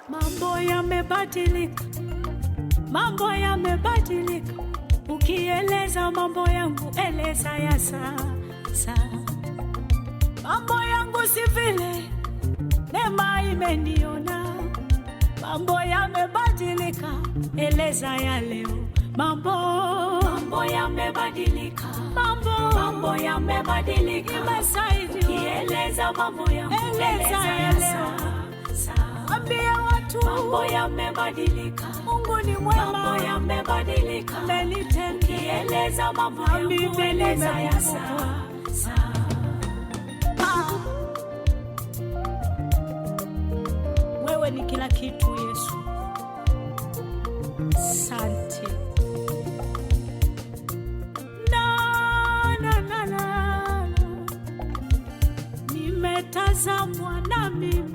Mambo yamebadilika, mambo yamebadilika. Ukieleza mambo yangu, eleza ya sasa. Mambo yangu si vile neema imeniona. Mambo yamebadilika, eleza ya leo. Mambo yamebadilika, mambo yamebadilika. Nimesaidia, kieleza mambo yangu, eleza ya leo. Ambia watu mambo yamebadilika, Mungu ni mwema. Mambo yamebadilika, amenitendea. Kieleza mambo yangu, eleza ya sasa. Wewe ni kila kitu Yesu. Asante. Nimetazamwa na mimi